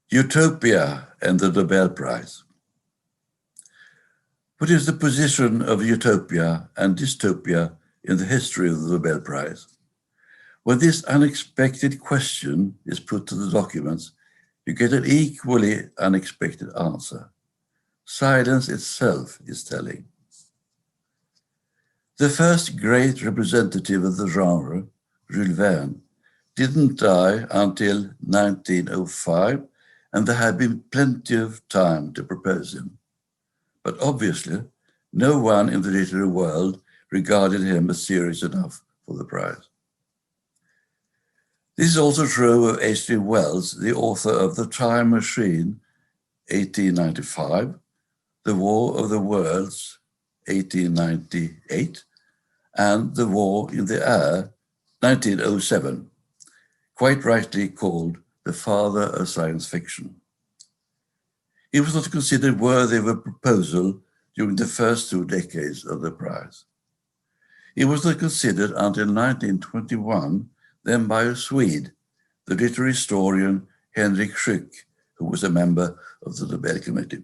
Utopia and the Nobel Prize. What is the position of utopia and dystopia in the history of the Nobel Prize? When this unexpected question is put to the documents, you get an equally unexpected answer. Silence itself is telling. The first great representative of the genre, Jules Verne, didn't die until 1905, and there had been plenty of time to propose him. But obviously, no one in the literary world regarded him as serious enough for the prize. This is also true of H.G. Wells, the author of The Time Machine, 1895, The War of the Worlds, 1898, and The War in the Air, 1907, quite rightly called the father of science fiction. He was not considered worthy of a proposal during the first 2 decades of the prize. He was not considered until 1921, then by a Swede, the literary historian Henrik Schück, who was a member of the Nobel Committee.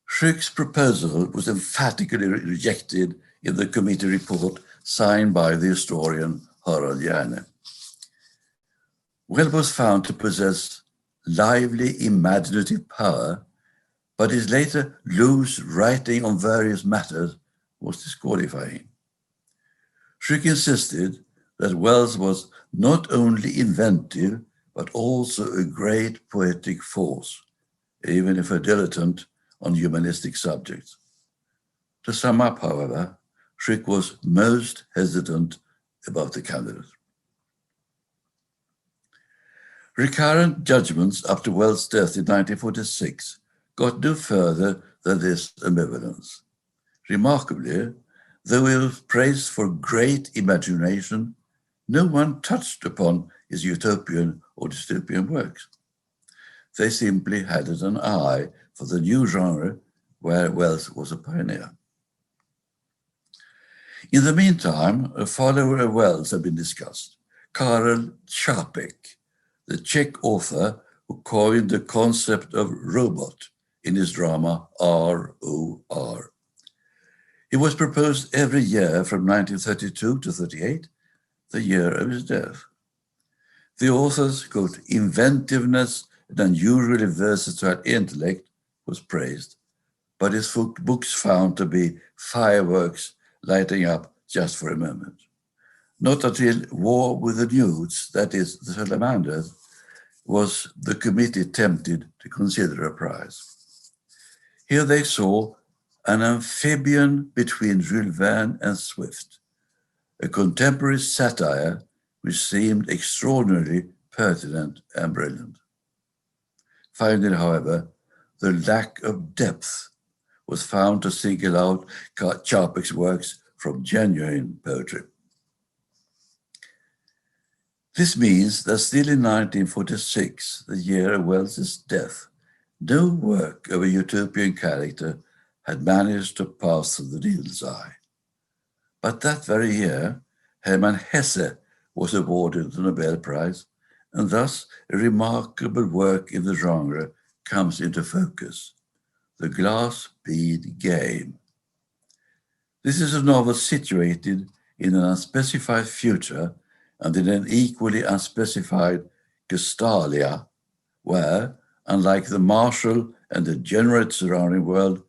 Schück's proposal was emphatically rejected in the committee report signed by the historian Harald Hjerne. Wells was found to possess lively imaginative power, but his later loose writing on various matters was disqualifying. Schück insisted that Wells was not only inventive, but also a great poetic force, even if a dilettante on humanistic subjects. To sum up, however, Schück was most hesitant about the candidate. Recurrent judgments up to Wells' death in 1946 got no further than this ambivalence. Remarkably, though he was praised for great imagination, no one touched upon his utopian or dystopian works. They simply had an eye for the new genre where Wells was a pioneer. In the meantime, a follower of Wells had been discussed, Karel Charpek, the Czech author who coined the concept of robot in his drama R.O.R. He was proposed every year from 1932 to 38, the year of his death. The author's, quote, inventiveness and unusually versatile intellect was praised, but his books found to be fireworks lighting up just for a moment. Not until War with the Newts, that is, the Salamanders, was the committee tempted to consider a prize. Here they saw an amphibian between Jules Verne and Swift, a contemporary satire which seemed extraordinarily pertinent and brilliant. Finding, however, the lack of depth was found to single out Charpek's works from genuine poetry. This means that still in 1946, the year of Wells' death, no work of a utopian character had managed to pass through the needle's eye. But that very year, Hermann Hesse was awarded the Nobel Prize, and thus a remarkable work in the genre comes into focus, The Glass Bead Game. This is a novel situated in an unspecified future and in an equally unspecified Gestalia, where, unlike the martial and degenerate surrounding world,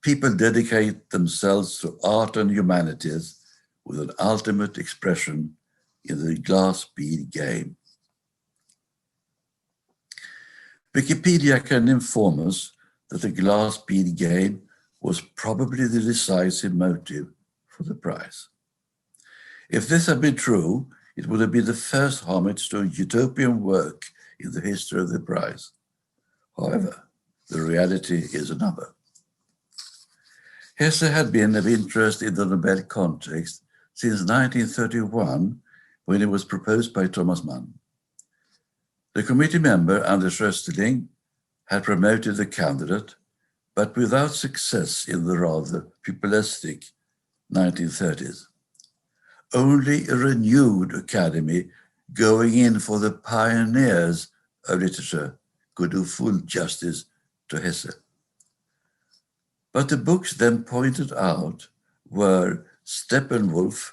people dedicate themselves to art and humanities with an ultimate expression in the glass bead game. Wikipedia can inform us that the glass bead game was probably the decisive motive for the prize. If this had been true, it would have been the first homage to a utopian work in the history of the prize. However, the reality is another. Hesse had been of interest in the Nobel context since 1931, when it was proposed by Thomas Mann. The committee member, Anders Österling, had promoted the candidate, but without success in the rather populistic 1930s. Only a renewed academy going in for the pioneers of literature could do full justice to Hesse. But the books then pointed out were Steppenwolf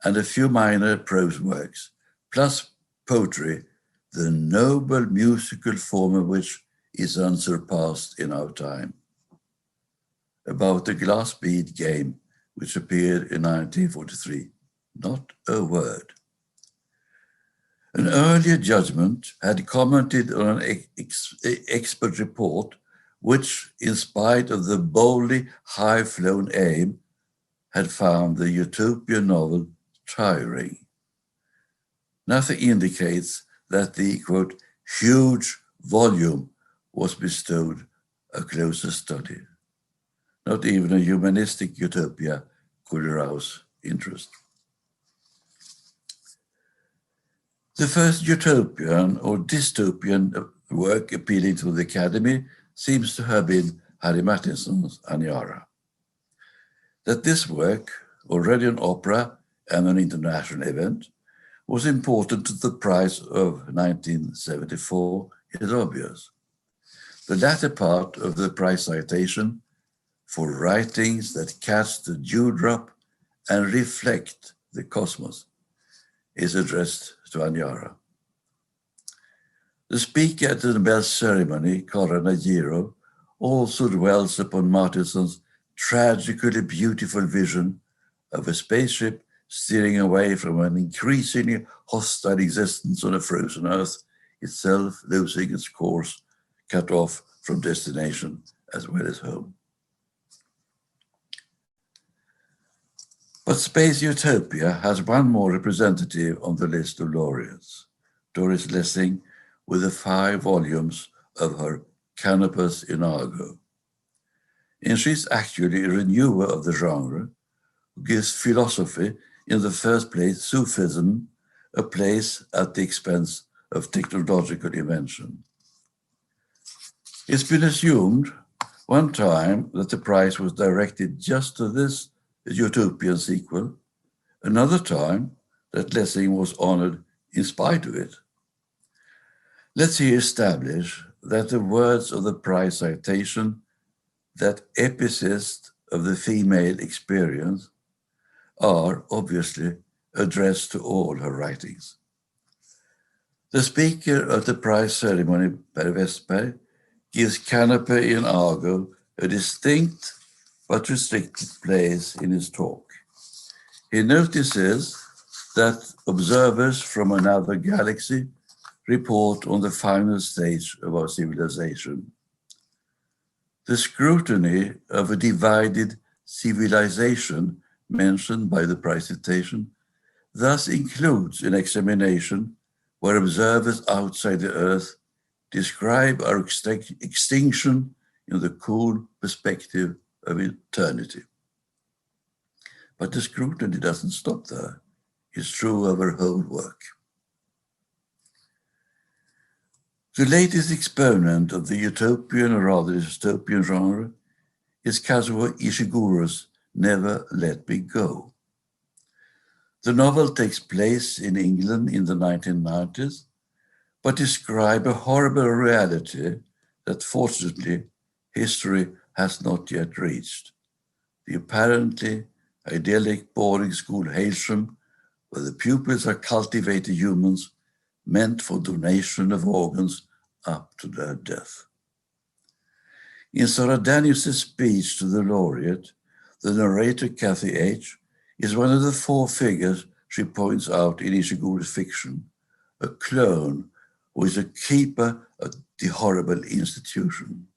and a few minor prose works, plus poetry, the noble musical form of which is unsurpassed in our time. About the glass bead game, which appeared in 1943, not a word. An earlier judgment had commented on an expert report which, in spite of the boldly high-flown aim, had found the utopian novel tiring. Nothing indicates that the, quote, huge volume was bestowed a closer study. Not even a humanistic utopia could arouse interest. The first utopian or dystopian work appealing to the Academy seems to have been Harry Martinson's Aniara. That this work, already an opera and an international event, was important to the prize of 1974 is obvious. The latter part of the prize citation, for writings that catch the dewdrop and reflect the cosmos, is addressed to Aniara. The speaker at the Nobel ceremony, Ishiguro, also dwells upon Martinson's tragically beautiful vision of a spaceship steering away from an increasingly hostile existence on a frozen Earth, itself losing its course, cut off from destination as well as home. But Space Utopia has one more representative on the list of laureates, Doris Lessing, with the 5 volumes of her Canopus in Argo. And she's actually a renewer of the genre, who gives philosophy, in the first place Sufism, a place at the expense of technological invention. It's been assumed one time that the prize was directed just to this utopian sequel, another time that Lessing was honored in spite of it. Let's here establish that the words of the prize citation, that epicist of the female experience, are obviously addressed to all her writings. The speaker at the prize ceremony, Per Westberg, gives Canopy in Argo a distinct but restricted place in his talk. He notices that observers from another galaxy report on the final stage of our civilization. The scrutiny of a divided civilization mentioned by the prize citation thus includes an examination where observers outside the Earth describe our extinction in the cool perspective of eternity. But the scrutiny doesn't stop there. It's true of our whole work. The latest exponent of the utopian or rather dystopian genre is Kazuo Ishiguro's Never Let Me Go. The novel takes place in England in the 1990s, but describes a horrible reality that fortunately history has not yet reached. The apparently idyllic boarding school Hailsham, where the pupils are cultivated humans meant for donation of organs up to their death. In Sarah Daniels' speech to the laureate, the narrator Kathy H. is one of the 4 figures she points out in Ishiguro's fiction, a clone who is a keeper of the horrible institution.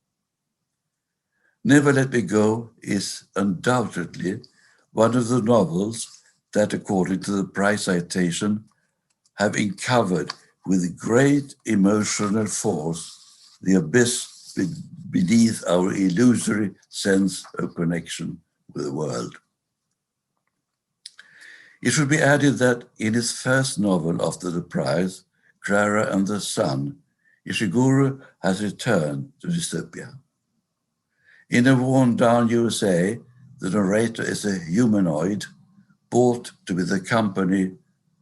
Never Let Me Go is undoubtedly one of the novels that, according to the prize citation, have uncovered with great emotional force the abyss beneath our illusory sense of connection with the world. It should be added that in his first novel after the prize, Clara and the Sun, Ishiguro has returned to dystopia. In a worn-down USA, the narrator is a humanoid bought to be the company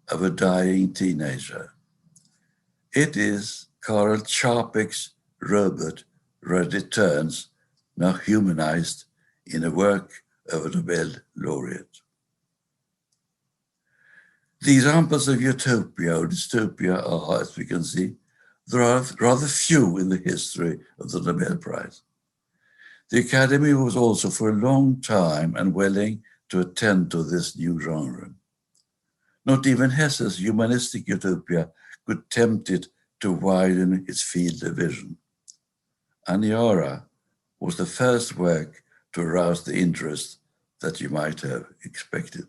of a dying teenager. It is Karl Charpek's robot returns, now humanized, in a work of a Nobel laureate. The examples of utopia or dystopia are, as we can see, there are rather few in the history of the Nobel Prize. The Academy was also for a long time unwilling to attend to this new genre. Not even Hesse's humanistic utopia could tempt it to widen its field of vision. Aniara was the first work to arouse the interest that you might have expected.